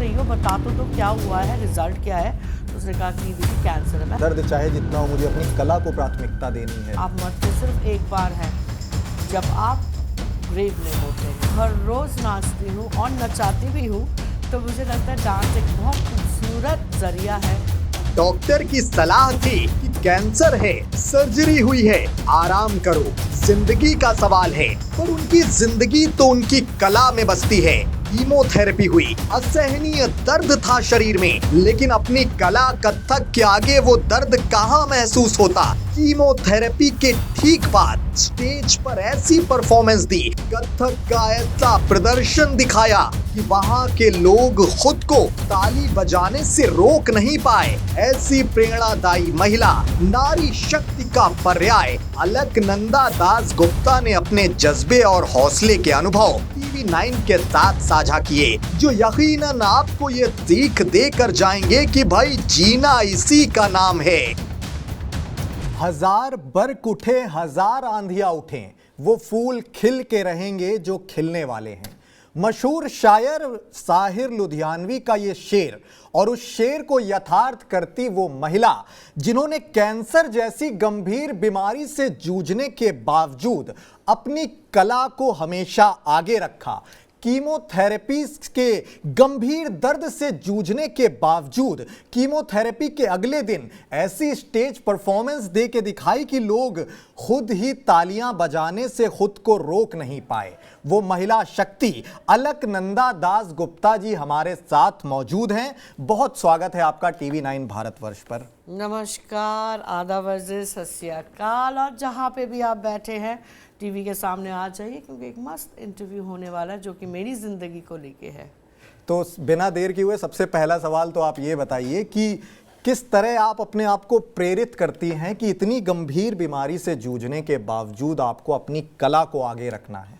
रही हो, बता तो दो क्या हुआ है, रिजल्ट क्या है। तो उसने कहा कि दीदी कैंसर है। दर्द चाहे जितना हो, मुझे अपनी कला को प्राथमिकता देनी है। आप मरते सिर्फ एक बार है जब आप ग्रेव में होते हैं। हर रोज नाचती हूँ और नचाती भी हूँ, तो मुझे लगता है डांस एक बहुत खूबसूरत जरिया है। डॉक्टर की सलाह थी कि कैंसर है, सर्जरी हुई है, आराम करो, जिंदगी का सवाल है। पर उनकी जिंदगी तो उनकी कला में बसती है। कीमोथेरेपी हुई, असहनीय दर्द था शरीर में, लेकिन अपनी कला कथक के आगे वो दर्द कहाँ महसूस होता। कीमोथेरेपी के ठीक बाद स्टेज पर ऐसी परफॉर्मेंस दी, कथक का ऐसा प्रदर्शन दिखाया कि वहाँ के लोग खुद को ताली बजाने से रोक नहीं पाए। ऐसी प्रेरणादायी महिला, नारी शक्ति का पर्याय अलकनंदा दास गुप्ता ने अपने जज्बे और हौसले के अनुभव TV9 के साथ साझा किए, जो यकीनन आपको ये सीख देकर जाएंगे कि भाई जीना इसी का नाम है। हजार बर्क उठे, हजार आंधियां उठें, वो फूल खिल के रहेंगे जो खिलने वाले हैं। मशहूर शायर साहिर लुधियानवी का ये शेर, और उस शेर को यथार्थ करती वो महिला जिन्होंने कैंसर जैसी गंभीर बीमारी से जूझने के बावजूद अपनी कला को हमेशा आगे रखा। कीमोथेरेपी के गंभीर दर्द से जूझने के बावजूद कीमोथेरेपी के अगले दिन ऐसी स्टेज परफॉर्मेंस दे के दिखाई कि लोग खुद ही तालियां बजाने से खुद को रोक नहीं पाए। वो महिला शक्ति अलकनंदा दास गुप्ता जी हमारे साथ मौजूद हैं। बहुत स्वागत है आपका TV9 भारतवर्ष पर। नमस्कार, आदाब, सत श्री अकाल, और जहाँ पे भी आप बैठे हैं टीवी के सामने आ जाइए, क्योंकि एक मस्त इंटरव्यू होने वाला है जो कि मेरी ज़िंदगी को लेके है। तो बिना देर किए हुए सबसे पहला सवाल तो आप ये बताइए कि किस तरह आप अपने आप को प्रेरित करती हैं कि इतनी गंभीर बीमारी से जूझने के बावजूद आपको अपनी कला को आगे रखना है।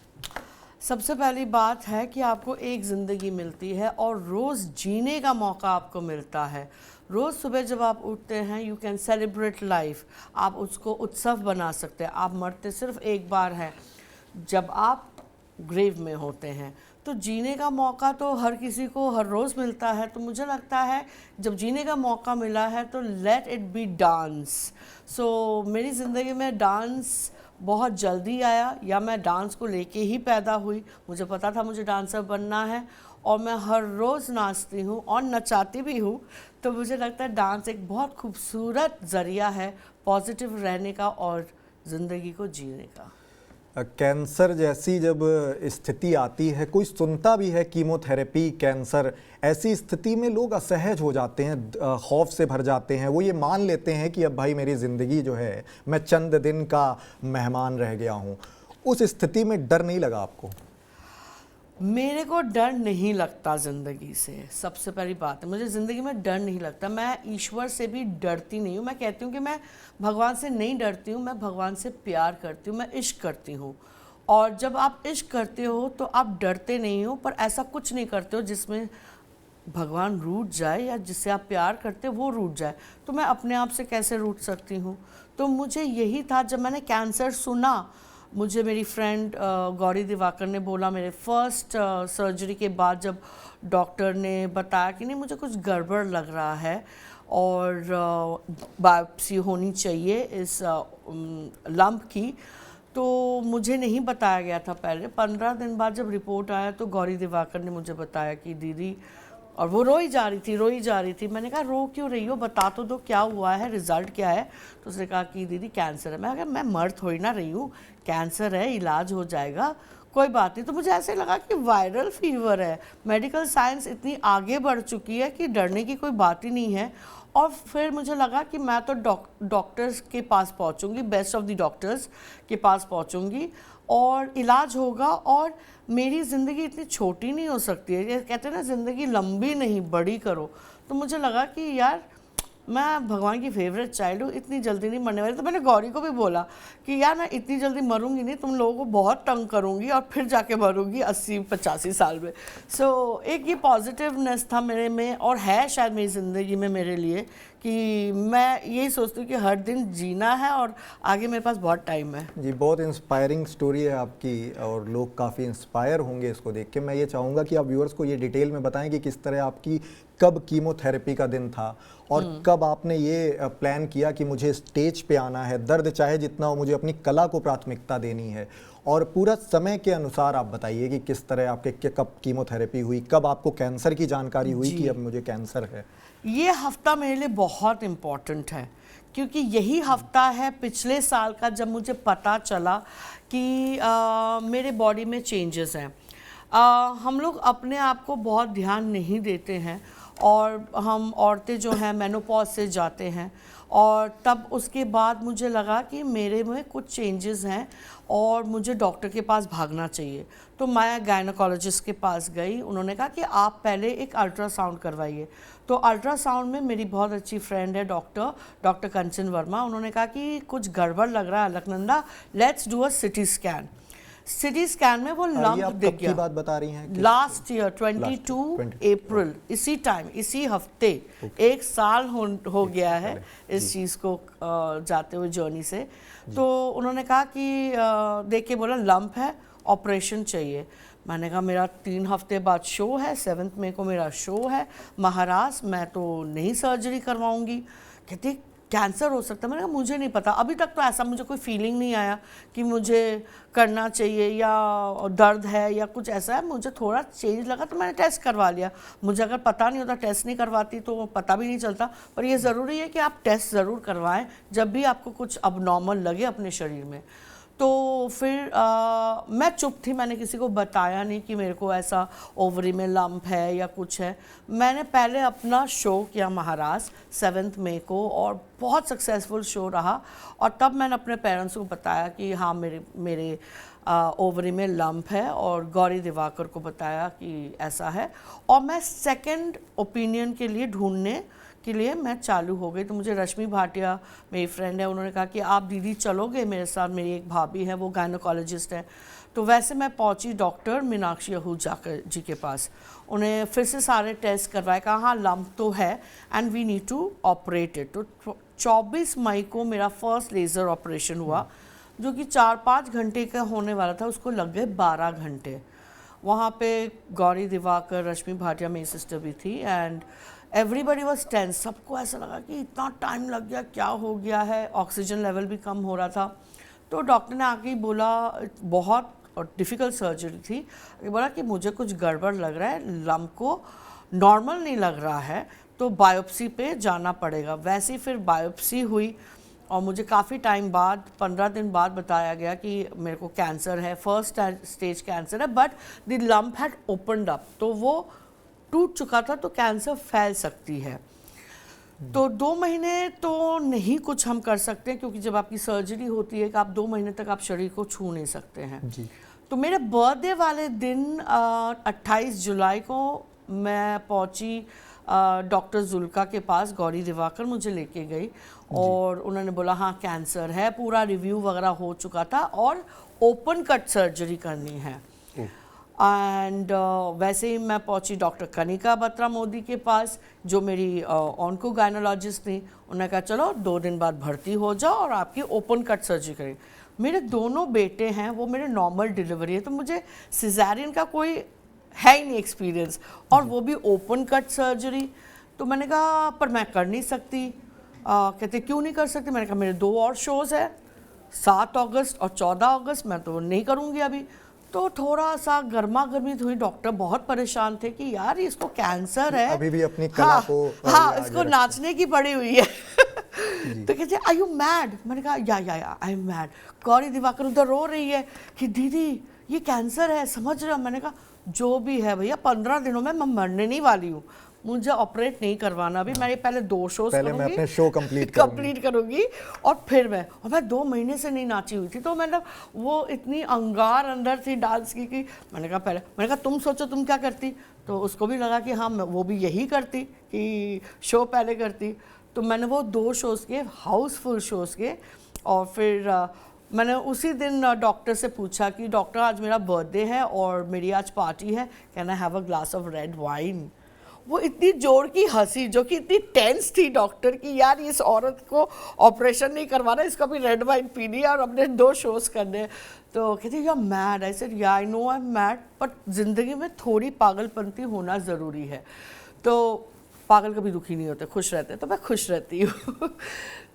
सबसे पहली बात है कि आपको एक ज़िंदगी मिलती है और रोज़ जीने का मौका आपको मिलता है। रोज़ सुबह जब आप उठते हैं, यू कैन सेलिब्रेट लाइफ, आप उसको उत्सव बना सकते हैं। आप मरते सिर्फ एक बार है जब आप ग्रेव में होते हैं। तो जीने का मौका तो हर किसी को हर रोज़ मिलता है। तो मुझे लगता है जब जीने का मौका मिला है तो लेट इट बी डांस। सो मेरी ज़िंदगी में डांस बहुत जल्दी आया, या मैं डांस को लेके ही पैदा हुई। मुझे पता था मुझे डांसर बनना है, और मैं हर रोज़ नाचती हूँ और नचाती भी हूँ। तो मुझे लगता है डांस एक बहुत खूबसूरत ज़रिया है पॉजिटिव रहने का और ज़िंदगी को जीने का। कैंसर जैसी जब स्थिति आती है, कोई सुनता भी है कीमोथेरेपी कैंसर, ऐसी स्थिति में लोग असहज हो जाते हैं, खौफ से भर जाते हैं। वो ये मान लेते हैं कि अब भाई मेरी ज़िंदगी जो है, मैं चंद दिन का मेहमान रह गया हूँ। उस स्थिति में डर नहीं लगा आपको? मेरे को डर नहीं लगता ज़िंदगी से। सबसे पहली बात है, मुझे ज़िंदगी में डर नहीं लगता। मैं ईश्वर से भी डरती नहीं हूँ। मैं कहती हूँ कि मैं भगवान से नहीं डरती हूँ, मैं भगवान से प्यार करती हूँ, मैं इश्क करती हूँ। और जब आप इश्क करते हो तो आप डरते नहीं हो, पर ऐसा कुछ नहीं करते हो जिसमें भगवान रूठ जाए या जिससे आप प्यार करते हो वो रूठ जाए। तो मैं अपने आप से कैसे रूठ सकती हूँ? तो मुझे यही था, जब मैंने कैंसर सुना, मुझे मेरी फ्रेंड गौरी दिवाकर ने बोला, मेरे फर्स्ट सर्जरी के बाद जब डॉक्टर ने बताया कि नहीं मुझे कुछ गड़बड़ लग रहा है और बायोप्सी होनी चाहिए इस लंप की, तो मुझे नहीं बताया गया था पहले। 15 दिन बाद जब रिपोर्ट आया तो गौरी दिवाकर ने मुझे बताया कि दीदी, और वो रोई जा रही थी। मैंने कहा रो क्यों रही हो, बता तो दो क्या हुआ है, रिजल्ट क्या है। तो उसने कहा कि दीदी कैंसर है। मैं कहा मैं मर थोड़ी ना रही हूँ, कैंसर है, इलाज हो जाएगा, कोई बात नहीं। तो मुझे ऐसे लगा कि वायरल फीवर है। मेडिकल साइंस इतनी आगे बढ़ चुकी है कि डरने की कोई बात ही नहीं है। और फिर मुझे लगा कि मैं तो डॉक्टर्स के पास पहुंचूंगी, बेस्ट ऑफ द डॉक्टर्स के पास पहुंचूंगी और इलाज होगा। और मेरी ज़िंदगी इतनी छोटी नहीं हो सकती है। ये कहते हैं ना, ज़िंदगी लंबी नहीं बड़ी करो। तो मुझे लगा कि यार मैं भगवान की फेवरेट चाइल्ड हूँ, इतनी जल्दी नहीं मरने वाली। तो मैंने गौरी को भी बोला कि यार मैं इतनी जल्दी मरूंगी नहीं, तुम लोगों को बहुत तंग करूंगी और फिर जाके मरूंगी 80-85 साल में। सो एक ये पॉजिटिवनेस था मेरे में, और है शायद मेरी ज़िंदगी में मेरे लिए, कि मैं यही सोचती हूँ कि हर दिन जीना है और आगे मेरे पास बहुत टाइम है। जी, बहुत इंस्पायरिंग स्टोरी है आपकी और लोग काफ़ी इंस्पायर होंगे इसको देख के। मैं ये चाहूँगा कि आप व्यूअर्स को ये डिटेल में बताएं कि किस तरह आपकी कब कीमोथेरेपी का दिन था और कब आपने ये प्लान किया कि मुझे स्टेज पे आना है, दर्द चाहे जितना हो, मुझे अपनी कला को प्राथमिकता देनी है। और पूरा समय के अनुसार आप बताइए कि किस तरह आपके कब कीमोथेरेपी हुई, कब आपको कैंसर की जानकारी हुई कि अब मुझे कैंसर है। ये हफ्ता मेरे लिए बहुत इम्पॉर्टेंट है क्योंकि यही हफ्ता है पिछले साल का जब मुझे पता चला कि मेरे बॉडी में चेंजेस हैं। हम लोग अपने आप को बहुत ध्यान नहीं देते हैं और हम औरतें जो हैं मेनोपॉज से जाते हैं और तब उसके बाद मुझे लगा कि मेरे में कुछ चेंजेस हैं और मुझे डॉक्टर के पास भागना चाहिए। तो मैं गायनोकोलॉजिस्ट के पास गई, उन्होंने कहा कि आप पहले एक अल्ट्रासाउंड करवाइए। तो अल्ट्रासाउंड में मेरी बहुत अच्छी फ्रेंड है डॉक्टर कंचन वर्मा, उन्होंने कहा कि कुछ गड़बड़ लग रहा है Alaknanda, let's do a CT scan. CT scan में वो लंप दिख गया। बात बता रही हैं? लास्ट ईयर 22 अप्रैल, इसी टाइम, इसी हफ्ते, एक साल हो गया है इस चीज़ को जाते हुए जर्नी से। तो उन्होंने कहा कि देख के बोला लंप है, ऑपरेशन चाहिए। मैंने कहा मेरा 3 हफ्ते बाद शो है, 7 मई को मेरा शो है महाराज, मैं तो नहीं सर्जरी करवाऊंगी। कहती कैंसर हो सकता है। मैंने कहा मुझे नहीं पता, अभी तक तो ऐसा मुझे कोई फीलिंग नहीं आया कि मुझे करना चाहिए या दर्द है या कुछ ऐसा है। मुझे थोड़ा चेंज लगा तो मैंने टेस्ट करवा लिया। मुझे अगर पता नहीं होता, टेस्ट नहीं करवाती तो पता भी नहीं चलता। पर ये ज़रूरी है कि आप टेस्ट ज़रूर करवाएं जब भी आपको कुछ अबनॉर्मल लगे अपने शरीर में। तो फिर मैं चुप थी, मैंने किसी को बताया नहीं कि मेरे को ऐसा ओवरी में लंप है या कुछ है। मैंने पहले अपना शो किया महाराज 7 मई को और बहुत सक्सेसफुल शो रहा और तब मैंने अपने पेरेंट्स को बताया कि हाँ मेरे ओवरी में लंप है और गौरी दिवाकर को बताया कि ऐसा है। और मैं सेकंड ओपिनियन के लिए ढूंढने के लिए मैं चालू हो गई। तो मुझे रश्मि भाटिया मेरी फ्रेंड है, उन्होंने कहा कि आप दीदी चलोगे मेरे साथ, मेरी एक भाभी है वो गायनोकोलॉजिस्ट है। तो वैसे मैं पहुंची डॉक्टर मीनाक्षी आहूजा जी के पास, उन्हें फिर से सारे टेस्ट करवाए, कहा हाँ लंप तो है and we need to operate it. तो 24 मई को मेरा फर्स्ट लेज़र ऑपरेशन हुआ जो कि 4-5 घंटे का होने वाला था, उसको लग गए 12 घंटे। वहाँ पे गौरी दिवाकर, रश्मि भाटिया मेरी सिस्टर भी थी एंड एवरीबडी वॉज टेंस। सबको ऐसा लगा कि इतना टाइम लग गया, क्या हो गया है, ऑक्सीजन लेवल भी कम हो रहा था। तो डॉक्टर ने आके ही बोला, बहुत डिफ़िकल्ट सर्जरी थी, बोला कि मुझे कुछ गड़बड़ लग रहा है, लंप को नॉर्मल नहीं लग रहा है तो बायोप्सी पे जाना पड़ेगा। वैसे ही फिर बायोप्सी हुई और मुझे काफ़ी टाइम बाद 15 दिन बाद बताया गया कि मेरे को कैंसर है, फर्स्ट स्टेज कैंसर है, but the lump had opened up, तो वो टूट चुका था तो कैंसर फैल सकती है। तो 2 महीने तो नहीं कुछ हम कर सकते क्योंकि जब आपकी सर्जरी होती है कि आप 2 महीने तक आप शरीर को छू नहीं सकते हैं जी। तो मेरे बर्थडे वाले दिन 28 जुलाई को मैं पहुंची डॉक्टर जुल्का के पास, गौरी दिवाकर मुझे लेके गई और उन्होंने बोला हाँ कैंसर है, पूरा रिव्यू वगैरह हो चुका था और ओपन कट सर्जरी करनी है। एंड वैसे ही मैं पहुंची डॉक्टर कनिका बत्रा मोदी के पास जो मेरी ऑन्को गायनोलॉजिस्ट थी। उन्होंने कहा चलो 2 दिन बाद भर्ती हो जाओ और आपकी ओपन कट सर्जरी करें। मेरे दोनों बेटे हैं वो मेरे नॉर्मल डिलीवरी है, तो मुझे सिजेरियन का कोई है ही नहीं एक्सपीरियंस और वो भी ओपन कट सर्जरी। तो मैंने कहा पर मैं कर नहीं सकती। कहते क्यों नहीं कर सकती? मैंने कहा मेरे 2 और शोज़ है 7 अगस्त और 14 अगस्त, मैं तो नहीं करूँगी अभी। तो थोड़ा सा गर्मा गर्मी हुई, डॉक्टर बहुत परेशान थे कि यार इसको कैंसर है, अभी भी अपनी कला को इसको नाचने की पड़ी हुई है। तो कहते आर यू मैड? मैंने कहा या आई एम मैड। गौरी दिवाकर उधर रो रही है कि दीदी ये कैंसर है, समझ रहे हो? मैंने कहा जो भी है भैया 15 दिनों में मैं मरने नहीं वाली हूँ, मुझे ऑपरेट नहीं करवाना। अभी मैं पहले 2 शोज पहले मैं अपने शो कंप्लीट करूँगी और फिर मैं 2 महीने से नहीं नाची हुई थी। तो मतलब वो इतनी अंगार अंदर थी डांस की कि मैंने कहा तुम सोचो तुम क्या करती। तो उसको भी लगा कि हाँ वो भी यही करती कि शो पहले करती। तो मैंने वो 2 शोज़ किए, हाउसफुल शोज़ किए और फिर मैंने उसी दिन डॉक्टर से पूछा कि डॉक्टर आज मेरा बर्थडे है और मेरी आज पार्टी है, can I have a glass of red wine? वो इतनी जोर की हंसी जो कि इतनी टेंस थी डॉक्टर की, यार इस औरत को ऑपरेशन नहीं करवाना, इसको भी रेड वाइन पीनी है और अपने 2 शोज करने हैं। तो कहती you are mad. I said yeah I know I am mad, but ज़िंदगी में थोड़ी पागलपंती होना ज़रूरी है। तो पागल कभी दुखी नहीं होते, खुश रहते, तो मैं खुश रहती हूँ।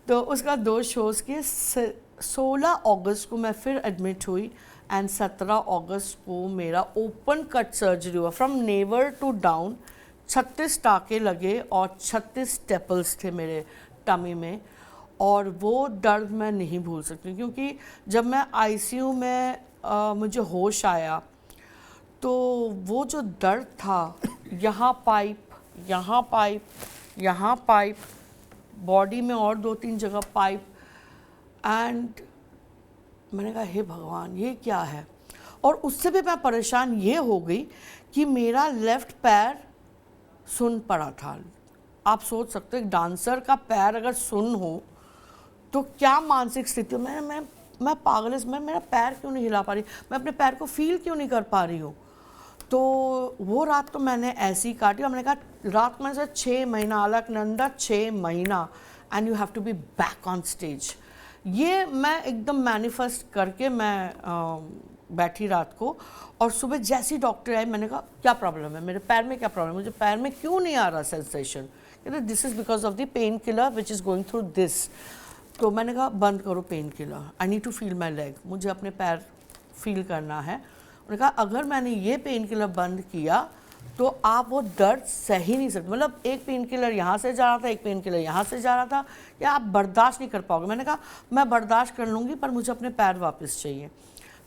तो उसका 2 शोज़ के 16 अगस्त को मैं फिर एडमिट हुई एंड 17 अगस्त को मेरा ओपन कट सर्जरी हुआ फ्रॉम नेवर टू डाउन। 36 टाँके लगे और 36 स्टेपल्स थे मेरे टमी में, और वो दर्द मैं नहीं भूल सकती, क्योंकि जब मैं आईसीयू में मुझे होश आया तो वो जो दर्द था, यहाँ पाइप, यहाँ पाइप, यहाँ पाइप, बॉडी में और 2-3 जगह पाइप, एंड मैंने कहा हे भगवान ये क्या है। और उससे भी मैं परेशान ये हो गई कि मेरा लेफ़्ट पैर सुन पड़ा था। आप सोच सकते हो एक डांसर का पैर अगर सुन हो तो क्या मानसिक स्थिति हो। मैं पागल, मैं मेरा पैर क्यों नहीं हिला पा रही, मैं अपने पैर को फील क्यों नहीं कर पा रही हूँ। तो वो रात तो मैंने ऐसी काटी और मैंने कहा रात में से 6 महीना, अलकनंदा 6 महीना, and you have to be back on stage. ये मैं एकदम मैनिफेस्ट करके मैं बैठी रात को, और सुबह जैसी डॉक्टर आई मैंने कहा क्या प्रॉब्लम है, मेरे पैर में क्या प्रॉब्लम है, मुझे पैर में क्यों नहीं आ रहा सेंसेशन। कहते this is because of the painkiller which is going through this. तो मैंने कहा बंद करो painkiller, I need to feel my leg, मुझे अपने पैर फील करना है। उन्होंने कहा अगर मैंने ये पेन किलर बंद किया तो आप वो दर्द सह ही नहीं सकते, मतलब एक पेन किलर यहाँ से जा रहा था, एक पेन किलर यहाँ से जा रहा था, या आप बर्दाश्त नहीं कर पाओगे। मैंने कहा मैं बर्दाश्त कर लूँगी पर मुझे अपने पैर वापस चाहिए।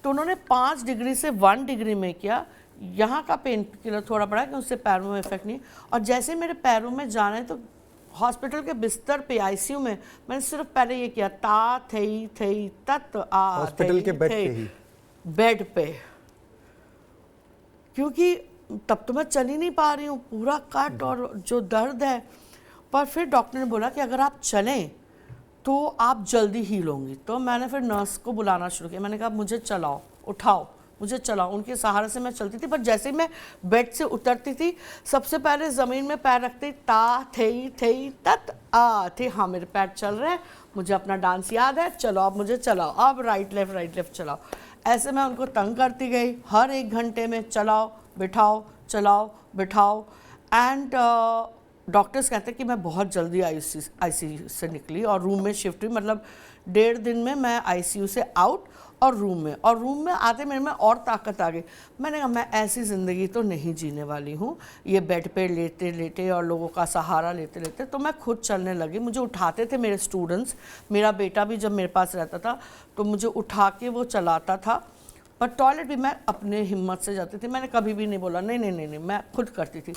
तो उन्होंने 5 डिग्री से 1 डिग्री में किया, यहाँ का पेन किलर थोड़ा बढ़ा कि उससे पैरों में इफेक्ट नहीं, और जैसे मेरे पैरों में जाना है तो हॉस्पिटल के बिस्तर पे आईसीयू में मैंने सिर्फ पहले ये किया ता थई थई तत आ, हॉस्पिटल के बेड पे ही, बेड पे, क्योंकि तब तो मैं चल ही नहीं पा रही हूँ, पूरा कट और जो दर्द है। पर फिर डॉक्टर ने बोला कि अगर आप चलें तो आप जल्दी हील होंगी। तो मैंने फिर नर्स को बुलाना शुरू किया, मैंने कहा मुझे चलाओ, उठाओ, मुझे चलाओ। उनके सहारे से मैं चलती थी, पर जैसे ही मैं बेड से उतरती थी सबसे पहले ज़मीन में पैर रखती ता थई थई तत आ थे, हाँ मेरे पैर चल रहे हैं, मुझे अपना डांस याद है, चलो अब मुझे चलाओ, अब राइट लेफ़्ट चलाओ। ऐसे मैं उनको तंग करती गई, हर 1 घंटे में चलाओ बिठाओ, चलाओ बिठाओ। एंड डॉक्टर्स कहते हैं कि मैं बहुत जल्दी आईसीयू से निकली और रूम में शिफ्ट हुई, मतलब 1.5 दिन में मैं आईसीयू से आउट और रूम में आते मेरे में और ताकत आ गई। मैंने कहा मैं ऐसी ज़िंदगी तो नहीं जीने वाली हूँ, ये बेड पे लेटे लेटे और लोगों का सहारा लेते लेते। तो मैं खुद चलने लगी, मुझे उठाते थे मेरे स्टूडेंट्स, मेरा बेटा भी जब मेरे पास रहता था तो मुझे उठा के वो चलाता था। पर टॉयलेट भी मैं अपने हिम्मत से जाती थी, मैंने कभी भी नहीं बोला नहीं, मैं खुद करती थी।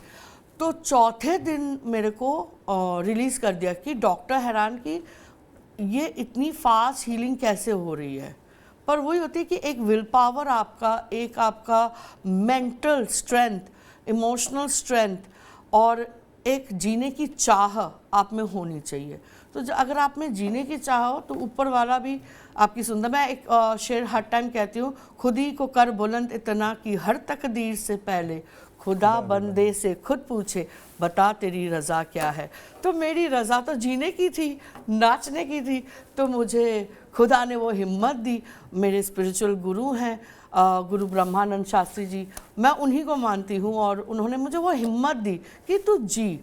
तो चौथे दिन मेरे को रिलीज़ कर दिया कि डॉक्टर हैरान कि ये इतनी फास्ट हीलिंग कैसे हो रही है। पर वही होती है कि एक विल पावर आपका, एक आपका मेंटल स्ट्रेंथ, इमोशनल स्ट्रेंथ और एक जीने की चाह आप में होनी चाहिए। तो अगर आप में जीने की चाह हो तो ऊपर वाला भी आपकी सुनता। मैं एक शेर हर टाइम कहती हूँ, खुद ही को कर बुलंद इतना कि हर तकदीर से पहले खुदा बंदे से खुद पूछे बता तेरी रज़ा क्या है। तो मेरी रज़ा तो जीने की थी, नाचने की थी, तो मुझे खुदा ने वो हिम्मत दी। मेरे स्पिरिचुअल गुरु हैं गुरु ब्रह्मानंद शास्त्री जी, मैं उन्हीं को मानती हूँ, और उन्होंने मुझे वो हिम्मत दी कि तू जी।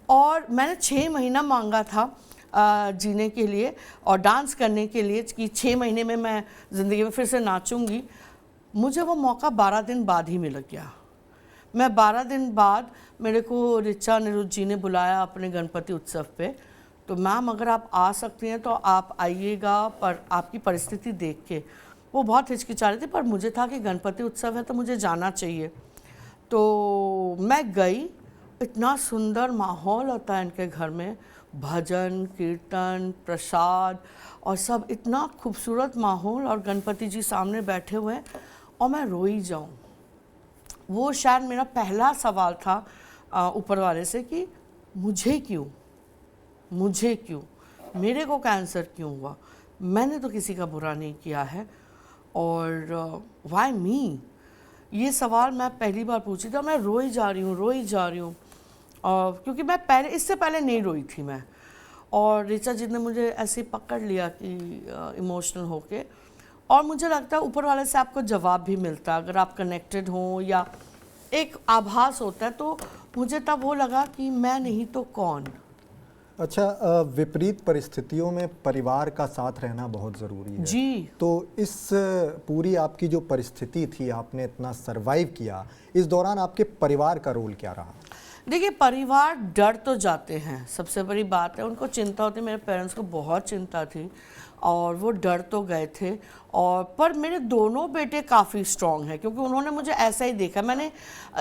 और मैंने 6 महीना मांगा था जीने के लिए और डांस करने के लिए कि 6 महीने में मैं ज़िंदगी में फिर से नाचूंगी। मुझे वो मौका 12 दिन बाद ही मिल गया। मैं 12 दिन बाद मेरे को ऋचा अनिरुद्ध जी ने बुलाया अपने गणपति उत्सव पे। तो मैम अगर आप आ सकती हैं तो आप आइएगा, पर आपकी परिस्थिति देख के। वो बहुत हिचकिचा रही थी, पर मुझे था कि गणपति उत्सव है तो मुझे जाना चाहिए। तो मैं गई, इतना सुंदर माहौल होता है इनके घर में, भजन कीर्तन प्रसाद और सब, इतना खूबसूरत माहौल, और गणपति जी सामने बैठे हुए हैं और मैं रोई जाऊं। वो शायद मेरा पहला सवाल था ऊपर वाले से कि मुझे क्यों, मेरे को कैंसर क्यों हुआ, मैंने तो किसी का बुरा नहीं किया है, और व्हाई मी, ये सवाल मैं पहली बार पूछी था। मैं रोई जा रही हूँ। और क्योंकि मैं पहले, इससे पहले नहीं रोई थी मैं, और ऋचा जी ने मुझे ऐसे पकड़ लिया कि इमोशनल होके, और मुझे लगता है ऊपर वाले से आपको जवाब भी मिलता है अगर आप कनेक्टेड हो या एक आभास होता है। तो मुझे तब वो लगा कि मैं नहीं तो कौन। अच्छा, विपरीत परिस्थितियों में परिवार का साथ रहना बहुत ज़रूरी है जी। तो इस पूरी आपकी जो परिस्थिति थी, आपने इतना सरवाइव किया, इस दौरान आपके परिवार का रोल क्या रहा? देखिए, परिवार डर तो जाते हैं, सबसे बड़ी बात है, उनको चिंता होती है। मेरे पेरेंट्स को बहुत चिंता थी और वो डर तो गए थे, और पर मेरे दोनों बेटे काफ़ी स्ट्रॉन्ग हैं क्योंकि उन्होंने मुझे ऐसा ही देखा। मैंने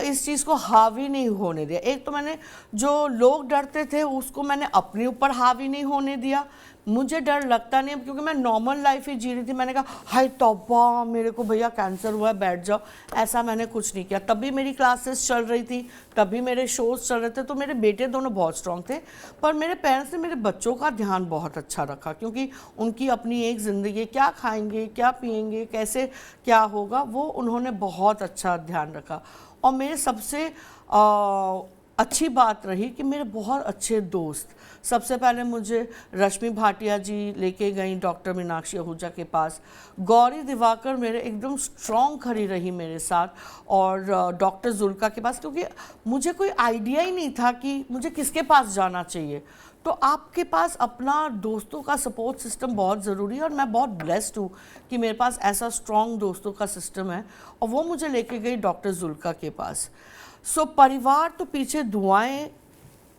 इस चीज़ को हावी नहीं होने दिया। एक तो मैंने, जो लोग डरते थे उसको मैंने अपने ऊपर हावी नहीं होने दिया। मुझे डर लगता नहीं, क्योंकि मैं नॉर्मल लाइफ ही जी रही थी। मैंने कहा हाय तौबा, मेरे को भैया कैंसर हुआ है, बैठ जाओ, ऐसा मैंने कुछ नहीं किया। तब भी मेरी क्लासेस चल रही थी, तब भी मेरे शोज चल रहे थे। तो मेरे बेटे दोनों बहुत स्ट्रॉन्ग थे, पर मेरे पेरेंट्स ने मेरे बच्चों का ध्यान बहुत अच्छा रखा क्योंकि उनकी अपनी एक ज़िंदगी, क्या खाएंगे, क्या पिएंगे, कैसे क्या होगा, वो उन्होंने बहुत अच्छा ध्यान रखा। और मेरे सबसे अच्छी बात रही कि मेरे बहुत अच्छे दोस्त, सबसे पहले मुझे रश्मि भाटिया जी लेके गई डॉक्टर मीनाक्षी आहूजा के पास। गौरी दिवाकर मेरे एकदम स्ट्रॉन्ग खड़ी रही मेरे साथ, और डॉक्टर जुल्का के पास, क्योंकि मुझे कोई आइडिया ही नहीं था कि मुझे किसके पास जाना चाहिए। तो आपके पास अपना दोस्तों का सपोर्ट सिस्टम बहुत ज़रूरी है, और मैं बहुत ब्लेस्ड हूँ कि मेरे पास ऐसा स्ट्रॉन्ग दोस्तों का सिस्टम है। और वो मुझे लेके गई डॉक्टर जुल्का के पास। सो परिवार तो पीछे दुआएं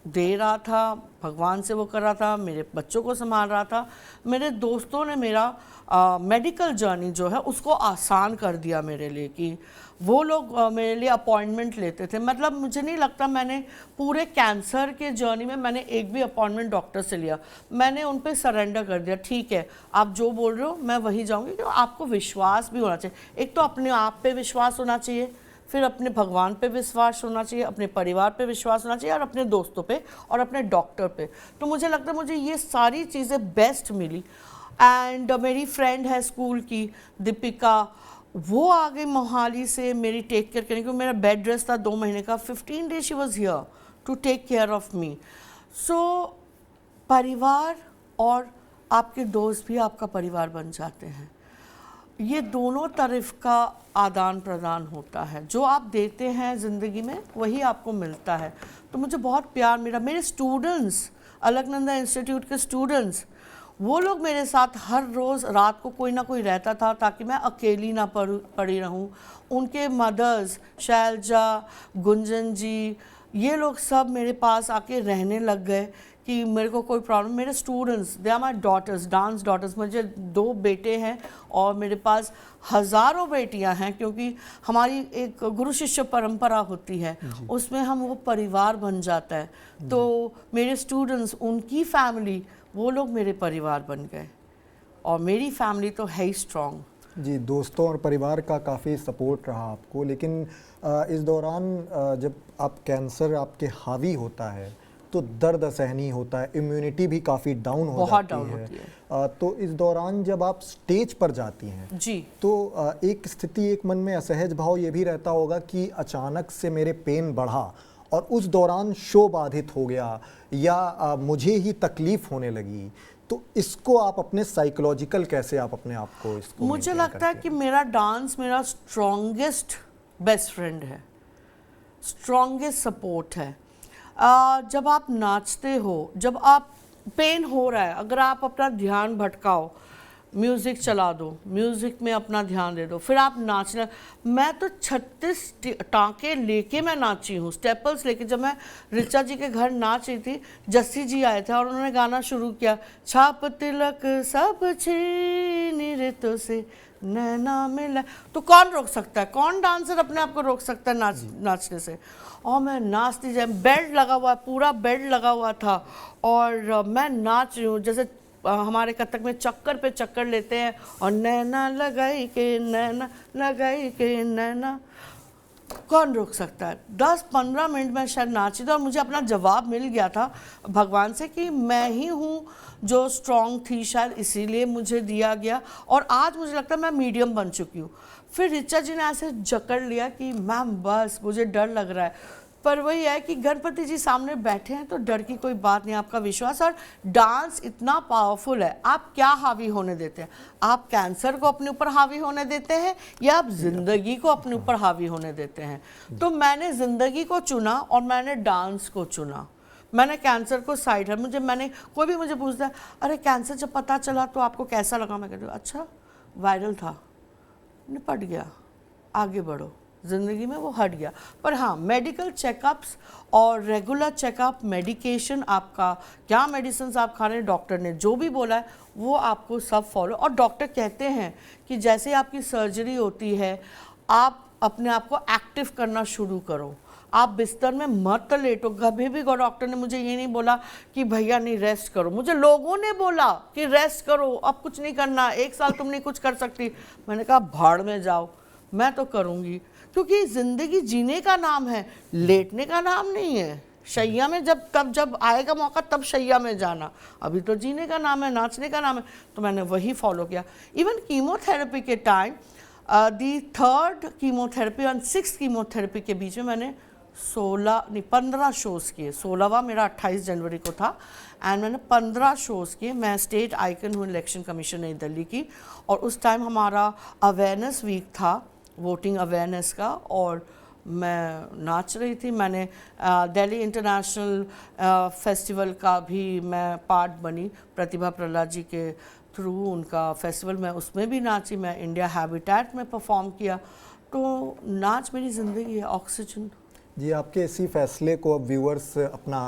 दे रहा था, भगवान से वो कर रहा था, मेरे बच्चों को संभाल रहा था। मेरे दोस्तों ने मेरा मेडिकल जर्नी जो है उसको आसान कर दिया मेरे लिए, कि वो लोग मेरे लिए अपॉइंटमेंट लेते थे। मतलब मुझे नहीं लगता मैंने पूरे कैंसर के जर्नी में मैंने एक भी अपॉइंटमेंट डॉक्टर से लिया। मैंने उन पे सरेंडर कर दिया, ठीक है आप जो बोल रहे हो मैं वही जाऊँगी। तो आपको विश्वास भी होना चाहिए, एक तो अपने आप पे विश्वास होना चाहिए, फिर अपने भगवान पे विश्वास होना चाहिए, अपने परिवार पे विश्वास होना चाहिए, और अपने दोस्तों पे और अपने डॉक्टर पे। तो मुझे लगता है मुझे ये सारी चीज़ें बेस्ट मिली। एंड मेरी फ्रेंड है स्कूल की दीपिका, वो आ गई मोहाली से मेरी टेक केयर करने, क्योंकि मेरा बेड रेस्ट था 2 महीने का। 15 days she was here to take care of me. So परिवार और आपके दोस्त भी आपका परिवार बन जाते हैं। ये दोनों तरफ का आदान प्रदान होता है, जो आप देते हैं ज़िंदगी में वही आपको मिलता है। तो मुझे बहुत प्यार मिला। मेरे स्टूडेंट्स, अलकनंदा इंस्टीट्यूट के स्टूडेंट्स, वो लोग मेरे साथ हर रोज़ रात को कोई ना कोई रहता था ताकि मैं अकेली ना पड़ी रहूं। उनके मदर्स, शैलजा, गुंजन जी, ये लोग सब मेरे पास आके रहने लग गए कि मेरे को कोई प्रॉब्लम। मेरे students, they are my daughters, dance daughters. मुझे 2 बेटे हैं और मेरे पास हज़ारों बेटियां हैं, क्योंकि हमारी एक गुरु शिष्य परंपरा होती है, उसमें हम वो परिवार बन जाता है। तो मेरे स्टूडेंट्स, उनकी फैमिली, वो लोग मेरे परिवार बन गए, और मेरी फैमिली तो है ही स्ट्रॉन्ग। जी, दोस्तों और परिवार का काफ़ी सपोर्ट रहा आपको, लेकिन इस दौरान जब आप कैंसर आपके हावी होता है तो दर्द असहनीय होता है, इम्यूनिटी भी काफ़ी डाउन हो जाती है। तो इस दौरान जब आप स्टेज पर जाती हैं जी, तो एक स्थिति, एक मन में असहज भाव ये भी रहता होगा कि अचानक से मेरे पेन बढ़ा और उस दौरान शो बाधित हो गया, या मुझे ही तकलीफ होने लगी। तो इसको आप अपने साइकोलॉजिकल कैसे आप अपने आप को इसको मुझे लगता है कि मेरा डांस मेरा स्ट्रॉन्गेस्ट बेस्ट फ्रेंड है, स्ट्रॉन्गेस्ट सपोर्ट है। जब आप नाचते हो, जब आप पेन हो रहा है, अगर आप अपना ध्यान भटकाओ, म्यूज़िक चला दो, म्यूज़िक में अपना ध्यान दे दो, फिर आप नाचना। मैं तो 36 टाँके लेके मैं नाची हूँ, स्टेपल्स लेके। जब मैं ऋचा जी के घर नाच रही थी, जस्सी जी आए थे और उन्होंने गाना शुरू किया, छाप तिलक सब छीन रितों से नैना मिला। तो कौन रोक सकता है, कौन डांसर अपने आप को रोक सकता है नाचने से। और मैं नाचती जाए, बेड लगा हुआ, पूरा बेड लगा हुआ था, और मैं नाच रही हूँ। जैसे हमारे कथक में चक्कर पे चक्कर लेते हैं, और नैना लगाई के नैना लगाई के नैना, कौन रोक सकता है। 10-15 मिनट में शायद नाची थी, और मुझे अपना जवाब मिल गया था भगवान से कि मैं ही हूँ जो स्ट्रॉन्ग थी, शायद इसीलिए मुझे दिया गया। और आज मुझे लगता है मैं मीडियम बन चुकी हूँ। फिर ऋचा जी ने ऐसे जकड़ लिया कि मैम बस मुझे डर लग रहा है, पर वही है कि गणपति जी सामने बैठे हैं तो डर की कोई बात नहीं, आपका विश्वास। और डांस इतना पावरफुल है, आप क्या हावी होने देते हैं? आप कैंसर को अपने ऊपर हावी होने देते हैं या आप जिंदगी को अपने ऊपर हावी होने देते हैं? तो मैंने जिंदगी को चुना और मैंने डांस को चुना। मैंने कैंसर को साइड है, मैंने कोई भी मुझे पूछता है अरे कैंसर जब पता चला तो आपको कैसा लगा? मैं कहती हूँ अच्छा वायरल था, निपट गया, आगे बढ़ो, ज़िंदगी में वो हट गया। पर हाँ, मेडिकल चेकअप्स और रेगुलर चेकअप, मेडिकेशन, आपका क्या मेडिसिन आप खा रहे हैं, डॉक्टर ने जो भी बोला है वो आपको सब फॉलो। और डॉक्टर कहते हैं कि जैसे आपकी सर्जरी होती है आप अपने आप को एक्टिव करना शुरू करो, आप बिस्तर में मत लेटो। कभी भी डॉक्टर ने मुझे ये नहीं बोला कि भैया नहीं रेस्ट करो, मुझे लोगों ने बोला कि रेस्ट करो, अब कुछ नहीं करना, 1 साल तुम नहीं कुछ कर सकती। मैंने कहा भाड़ में जाओ, मैं तो करूँगी, क्योंकि ज़िंदगी जीने का नाम है, लेटने का नाम नहीं है। शैया में जब आएगा मौका तब शैया में जाना, अभी तो जीने का नाम है, नाचने का नाम है। तो मैंने वही फॉलो किया। इवन कीमोथेरेपी के टाइम दी 3rd कीमोथेरेपी और 6th कीमोथेरेपी के बीच में मैंने 15 शोज़ किए। 16वां मेरा 28 जनवरी को था एंड मैंने 15 शोज़ किए। मैं स्टेट आइकन हूँ इलेक्शन कमीशन नई दिल्ली की, और उस टाइम हमारा अवेयरनेस वीक था, वोटिंग अवेयरनेस का, और मैं नाच रही थी। मैंने दिल्ली इंटरनेशनल फेस्टिवल का भी मैं पार्ट बनी, प्रतिभा प्रहलाद जी के थ्रू उनका फेस्टिवल, मैं उसमें भी नाची। मैं इंडिया हैबिटेट में परफॉर्म किया। तो नाच मेरी ज़िंदगी है, ऑक्सीजन। जी, आपके इसी फैसले को अब व्यूअर्स अपना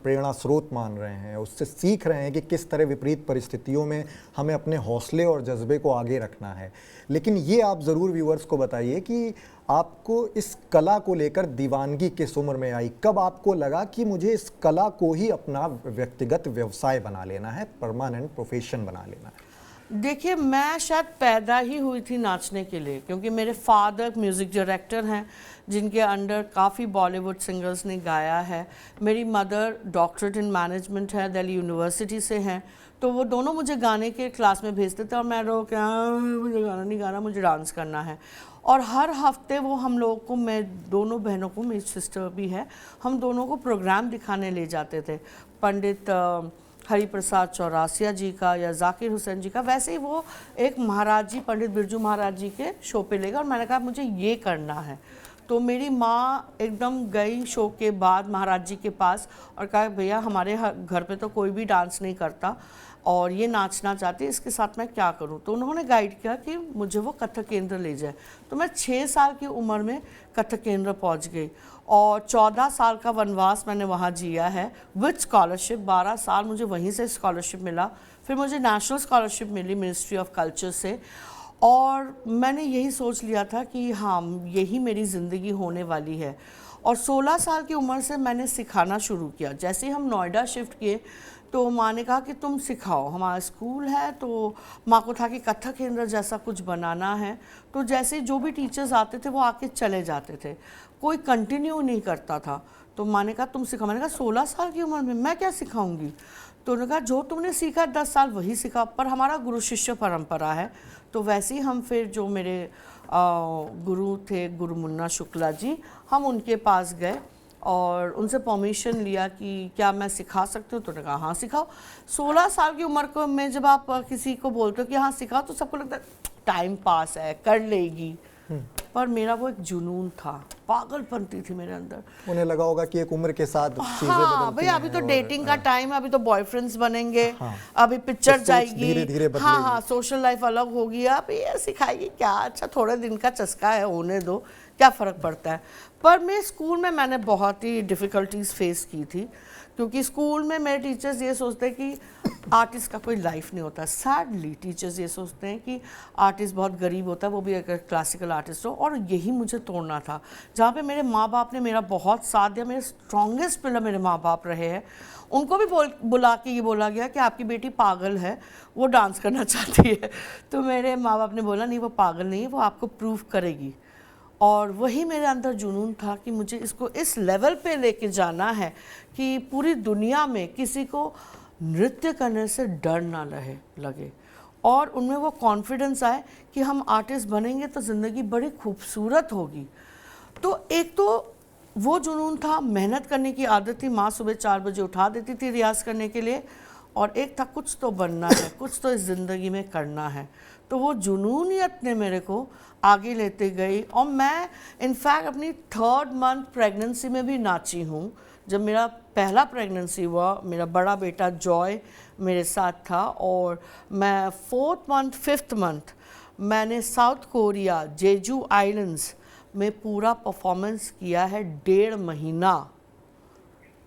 प्रेरणा स्रोत मान रहे हैं, उससे सीख रहे हैं कि किस तरह विपरीत परिस्थितियों में हमें अपने हौसले और जज्बे को आगे रखना है। लेकिन ये आप ज़रूर व्यूअर्स को बताइए कि आपको इस कला को लेकर दीवानगी किस उम्र में आई? कब आपको लगा कि मुझे इस कला को ही अपना व्यक्तिगत व्यवसाय बना लेना है, परमानेंट प्रोफेशन बना लेना है? देखिए, मैं शायद पैदा ही हुई थी नाचने के लिए, क्योंकि मेरे फादर म्यूज़िक डायरेक्टर हैं जिनके अंडर काफ़ी बॉलीवुड सिंगर्स ने गाया है। मेरी मदर डॉक्टरेट इन मैनेजमेंट है, दिल्ली यूनिवर्सिटी से हैं। तो वो दोनों मुझे गाने के क्लास में भेजते थे और मैं रो क्या, मुझे गाना नहीं गाना, मुझे डांस करना है। और हर हफ्ते वो हम लोगों को, मैं दोनों बहनों को, मेरी सिस्टर भी है, हम दोनों को प्रोग्राम दिखाने ले जाते थे। पंडित हरिप्रसाद चौरासिया जी का या जाकिर हुसैन जी का, वैसे ही वो एक महाराज जी, पंडित बिरजू महाराज जी के शो पे ले गए और मैंने कहा मुझे ये करना है। तो मेरी माँ एकदम गई शो के बाद महाराज जी के पास और कहा भैया हमारे घर पे तो कोई भी डांस नहीं करता और ये नाचना चाहती है, इसके साथ मैं क्या करूं? तो उन्होंने गाइड किया कि मुझे वो कथक केंद्र ले जाए। तो मैं 6 साल की उम्र में कथक केंद्र पहुंच गई और 14 साल का वनवास मैंने वहाँ जिया है विद स्कॉलरशिप। 12 साल मुझे वहीं से स्कॉलरशिप मिला, फिर मुझे नेशनल स्कॉलरशिप मिली मिनिस्ट्री ऑफ कल्चर से, और मैंने यही सोच लिया था कि हाँ यही मेरी ज़िंदगी होने वाली है। और 16 साल की उम्र से मैंने सिखाना शुरू किया। जैसे ही हम नोएडा शिफ्ट किए तो माँ ने कहा कि तुम सिखाओ, हमारा स्कूल है। तो माँ को था कि कथक केंद्र जैसा कुछ बनाना है। तो जैसे जो भी टीचर्स आते थे वो आके चले जाते थे, कोई कंटिन्यू नहीं करता था। तो माँ ने कहा तुम सिखाओ। मैंने कहा 16 साल की उम्र में मैं क्या सिखाऊंगी? तो उन्होंने कहा जो तुमने सीखा 10 साल वही सीखा, पर हमारा गुरु शिष्य परंपरा है। तो वैसे ही हम फिर जो मेरे गुरु थे गुरु मुन्ना शुक्ला जी, हम उनके पास गए और उनसे परमिशन लिया कि क्या मैं सिखा सकती हूँ? तो उन्होंने कहा हाँ सिखाओ। 16 साल की उम्र को में जब आप किसी को बोलते हो कि हाँ सिखाओ तो सबको लगता है टाइम पास है, कर लेगी। पर मेरा वो एक जुनून था, पागलपंती थी मेरे अंदर। उन्हें लगा होगा कि एक उम्र के साथ चीजें हाँ बदलती भैया, अभी तो डेटिंग का टाइम है, अभी तो बॉयफ्रेंड्स बनेंगे, हाँ, अभी पिक्चर तो जाएगी, धीरे-धीरे बदलेगी। हाँ हाँ, सोशल लाइफ अलग होगी। अब ये सिखाएगी क्या? अच्छा थोड़े दिन का चस्का है, होने दो, क्या फ़र्क पड़ता है। पर मैं स्कूल में मैंने बहुत ही डिफ़िकल्टीज फेस की थी, क्योंकि स्कूल में मेरे टीचर्स ये सोचते हैं कि आर्टिस्ट का कोई लाइफ नहीं होता। सैडली टीचर्स ये सोचते हैं कि आर्टिस्ट बहुत गरीब होता है, वो भी अगर क्लासिकल आर्टिस्ट हो। और यही मुझे तोड़ना था। जहाँ पे मेरे माँ बाप ने मेरा बहुत साथ दिया, मेरे स्ट्रॉन्गेस्ट पिलर मेरे माँ बाप रहे हैं। उनको भी बुला के ये बोला गया कि आपकी बेटी पागल है, वो डांस करना चाहती है। तो मेरे माँ बाप ने बोला नहीं वो पागल नहीं है, वो आपको प्रूव करेगी। और वही मेरे अंदर जुनून था कि मुझे इसको इस लेवल पे लेके जाना है कि पूरी दुनिया में किसी को नृत्य करने से डर ना लगे और उनमें वो कॉन्फिडेंस आए कि हम आर्टिस्ट बनेंगे तो ज़िंदगी बड़ी खूबसूरत होगी। तो एक तो वो जुनून था, मेहनत करने की आदत थी। माँ सुबह 4 बजे उठा देती थी रियाज करने के लिए, और एक था कुछ तो बनना है, कुछ तो इस ज़िंदगी में करना है। तो वो जुनूनियत ने मेरे को आगे लेते गई, और मैं इनफैक्ट अपनी 3rd मंथ प्रेगनेंसी में भी नाची हूँ। जब मेरा पहला प्रेगनेंसी हुआ, मेरा बड़ा बेटा जॉय मेरे साथ था, और मैं 4th मंथ 5th मंथ मैंने साउथ कोरिया जेजू आइलैंड्स में पूरा परफॉर्मेंस किया है 1.5 महीना,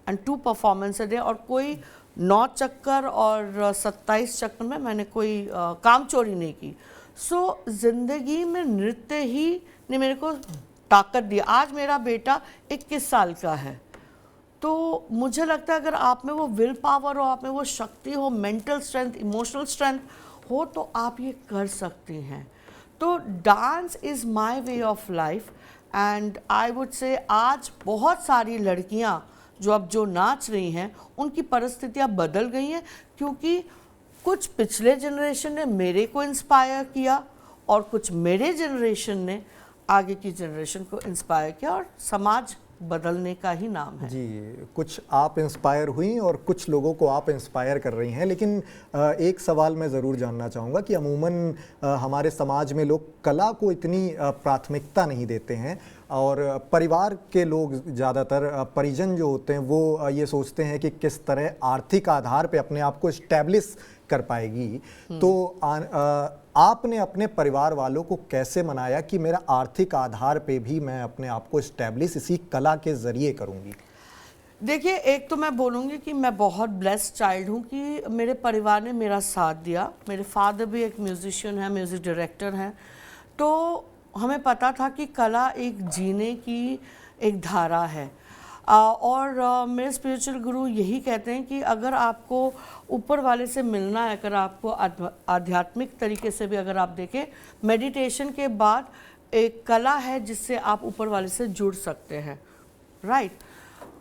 एंड 2 परफॉर्मेंस डे। और कोई 9 चक्कर और 27 चक्कर में मैंने कोई काम चोरी नहीं की। सो ज़िंदगी में नृत्य ही ने मेरे को ताकत दी। आज मेरा बेटा 21 साल का है। तो मुझे लगता है अगर आप में वो विल पावर हो, आप में वो शक्ति हो, मेंटल स्ट्रेंथ, इमोशनल स्ट्रेंथ हो, तो आप ये कर सकती हैं। तो dance is my way of life, and I would say आज बहुत सारी लड़कियां जो नाच रही हैं, उनकी परिस्थितियां बदल गई हैं, क्योंकि कुछ पिछले जनरेशन ने मेरे को इंस्पायर किया, और कुछ मेरे जनरेशन ने आगे की जनरेशन को इंस्पायर किया, और समाज बदलने का ही नाम है। जी, कुछ आप इंस्पायर हुई और कुछ लोगों को आप इंस्पायर कर रही हैं। लेकिन एक सवाल मैं ज़रूर जानना चाहूँगा कि अमूमन हमारे समाज में लोग कला को इतनी प्राथमिकता नहीं देते हैं, और परिवार के लोग ज़्यादातर परिजन जो होते हैं वो ये सोचते हैं कि किस तरह आर्थिक आधार पे अपने आप को इस्टेब्लिश कर पाएगी। तो आपने अपने परिवार वालों को कैसे मनाया कि मेरा आर्थिक आधार पे भी मैं अपने आप को इस्टेब्लिश इसी कला के ज़रिए करूँगी? देखिए, एक तो मैं बोलूँगी कि मैं बहुत ब्लेस्ड चाइल्ड हूँ कि मेरे परिवार ने मेरा साथ दिया। मेरे फादर भी एक म्यूजिशियन है, म्यूज़िक डायरेक्टर हैं। तो हमें पता था कि कला एक जीने की एक धारा है, और मेरे स्पिरिचुअल गुरु यही कहते हैं कि अगर आपको ऊपर वाले से मिलना है, अगर आपको आध्यात्मिक तरीके से भी अगर आप देखें, मेडिटेशन के बाद एक कला है जिससे आप ऊपर वाले से जुड़ सकते हैं, राइट।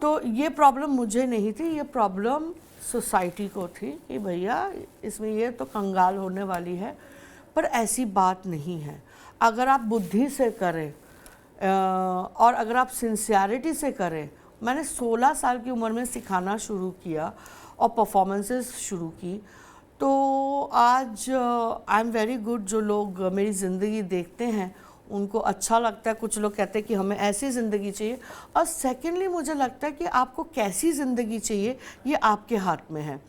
तो ये प्रॉब्लम मुझे नहीं थी, ये प्रॉब्लम सोसाइटी को थी कि भैया इसमें ये तो कंगाल होने वाली है। पर ऐसी बात नहीं है। अगर आप बुद्धि से करें और अगर आप सिंसियरिटी से करें, मैंने 16 साल की उम्र में सिखाना शुरू किया और परफॉर्मेंसेस शुरू की, तो आज आई एम वेरी गुड। जो लोग मेरी ज़िंदगी देखते हैं उनको अच्छा लगता है। कुछ लोग कहते हैं कि हमें ऐसी ज़िंदगी चाहिए, और सेकेंडली मुझे लगता है कि आपको कैसी ज़िंदगी चाहिए ये आपके हाथ में है।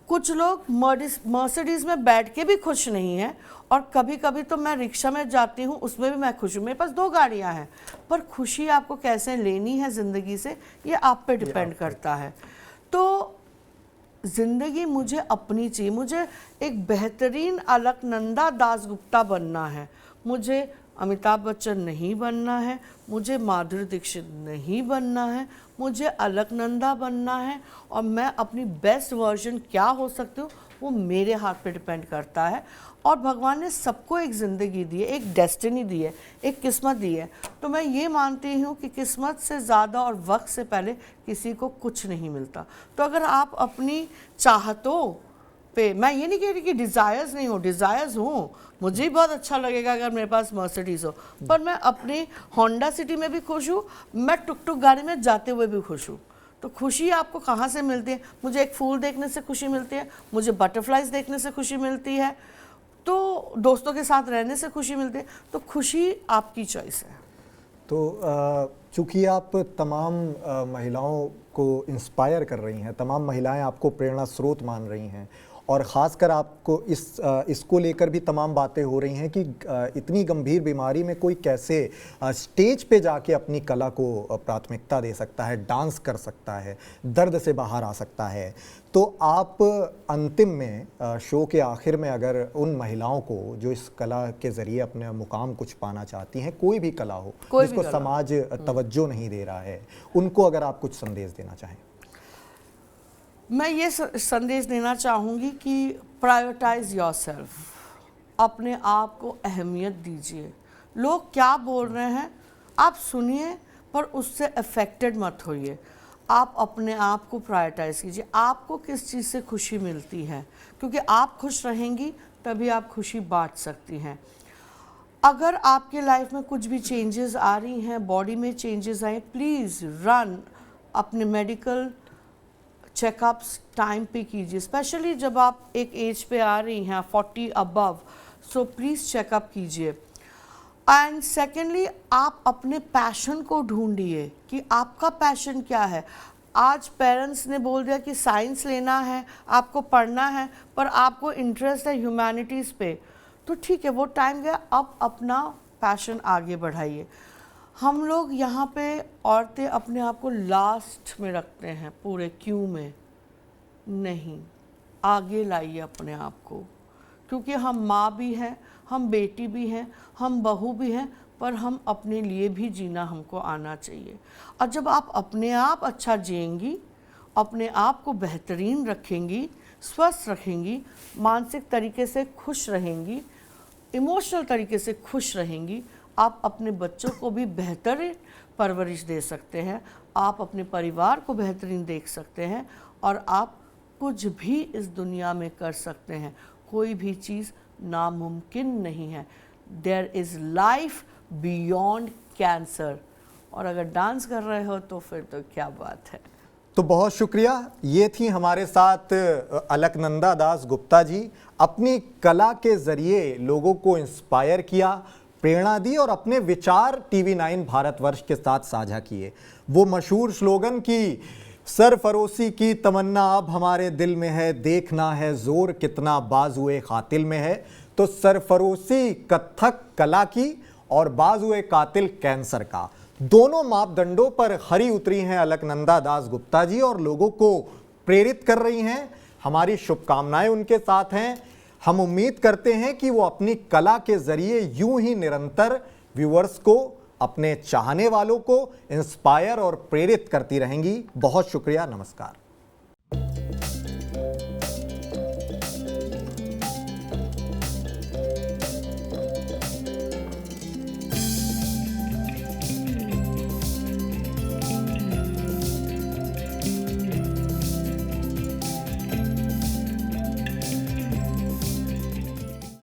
कुछ लोग मर्सिडीज़ में बैठ के भी खुश नहीं हैं, और कभी कभी तो मैं रिक्शा में जाती हूँ, उसमें भी मैं खुश हूँ। मेरे पास 2 गाड़ियाँ हैं, पर खुशी आपको कैसे लेनी है ज़िंदगी से, ये आप पे डिपेंड करता है। तो ज़िंदगी मुझे अपनी चाहिए। मुझे एक बेहतरीन अलकनंदा दासगुप्ता बनना है। मुझे अमिताभ बच्चन नहीं बनना है, मुझे माधुरी दीक्षित नहीं बनना है, मुझे अलकनंदा बनना है। और मैं अपनी बेस्ट वर्जन क्या हो सकती हूँ वो मेरे हाथ पे डिपेंड करता है। और भगवान ने सबको एक ज़िंदगी दी है, एक डेस्टिनी दी है, एक किस्मत दी है। तो मैं ये मानती हूँ कि किस्मत से ज़्यादा और वक्त से पहले किसी को कुछ नहीं मिलता। तो अगर आप अपनी चाहतों पे, मैं ये नहीं कह रही कि डिज़ायर्स नहीं हो, डिज़ायर्स हो, मुझे ही बहुत अच्छा लगेगा अगर मेरे पास मर्सिडीज़ हो, पर मैं अपनी होंडा सिटी में भी खुश हूँ, मैं टुक टुक गाड़ी में जाते हुए भी खुश हूँ। तो खुशी आपको कहाँ से मिलती है? मुझे एक फूल देखने से खुशी मिलती है, मुझे बटरफ्लाइज देखने से खुशी मिलती है, तो दोस्तों के साथ रहने से खुशी मिलती है। तो खुशी आपकी चॉइस है। तो चूँकि आप तमाम महिलाओं को इंस्पायर कर रही हैं, तमाम महिलाएं आपको प्रेरणा स्रोत मान रही हैं, और ख़ासकर आपको इसको लेकर भी तमाम बातें हो रही हैं कि इतनी गंभीर बीमारी में कोई कैसे स्टेज पे जाके अपनी कला को प्राथमिकता दे सकता है, डांस कर सकता है, दर्द से बाहर आ सकता है। तो आप अंतिम में शो के आखिर में अगर उन महिलाओं को जो इस कला के ज़रिए अपने मुकाम कुछ पाना चाहती हैं, कोई भी कला हो जिसको समाज तवज्जो नहीं दे रहा है, उनको अगर आप कुछ संदेश देना चाहें? मैं ये संदेश देना चाहूँगी कि प्रायोरिटाइज योरसेल्फ, अपने आप को अहमियत दीजिए। लोग क्या बोल रहे हैं आप सुनिए, पर उससे अफेक्टेड मत होइए। आप अपने आप को प्रायोरिटाइज कीजिए। आपको किस चीज़ से खुशी मिलती है, क्योंकि आप खुश रहेंगी तभी आप खुशी बांट सकती हैं। अगर आपके लाइफ में कुछ भी चेंजेस आ रही हैं, बॉडी में चेंजेस आए, प्लीज़ रन अपने मेडिकल चेकअप्स टाइम पे कीजिए, स्पेशली जब आप एक एज पे आ रही हैं 40 अबव, सो प्लीज़ चेकअप कीजिए। एंड सेकेंडली, आप अपने पैशन को ढूंढिए कि आपका पैशन क्या है। आज पेरेंट्स ने बोल दिया कि साइंस लेना है, आपको पढ़ना है, पर आपको इंटरेस्ट है ह्यूमैनिटीज़ पे, तो ठीक है, वो टाइम गया, अब अपना पैशन आगे बढ़ाइए। हम लोग यहाँ पे औरतें अपने आप को लास्ट में रखते हैं पूरे क्यू में, नहीं, आगे लाइए अपने आप को, क्योंकि हम माँ भी हैं, हम बेटी भी हैं, हम बहू भी हैं, पर हम अपने लिए भी जीना हमको आना चाहिए। और जब आप अपने आप अच्छा जिएंगी, अपने आप को बेहतरीन रखेंगी, स्वस्थ रखेंगी, मानसिक तरीके से खुश रहेंगी, इमोशनल तरीके से खुश रहेंगी, आप अपने बच्चों को भी बेहतर परवरिश दे सकते हैं, आप अपने परिवार को बेहतरीन देख सकते हैं, और आप कुछ भी इस दुनिया में कर सकते हैं। कोई भी चीज़ नामुमकिन नहीं है। There is life beyond cancer. और अगर डांस कर रहे हो तो फिर तो क्या बात है। तो बहुत शुक्रिया। ये थी हमारे साथ अलकनंदा दास गुप्ता जी। अपनी कला के ज़रिए लोगों को इंस्पायर किया, प्रेरणा दी और अपने विचार TV9 भारतवर्ष के साथ साझा किए। वो मशहूर स्लोगन की सरफरोशी की तमन्ना अब हमारे दिल में है, देखना है जोर कितना बाजुए कातिल में है। तो सरफरोशी कथक कला की और बाजुए कातिल कैंसर का, दोनों मापदंडों पर खरी उतरी हैं अलकनंदा दास गुप्ता जी और लोगों को प्रेरित कर रही हैं। हमारी शुभकामनाएं उनके साथ हैं। हम उम्मीद करते हैं कि वो अपनी कला के जरिए यूं ही निरंतर व्यूअर्स को, अपने चाहने वालों को इंस्पायर और प्रेरित करती रहेंगी। बहुत शुक्रिया, नमस्कार।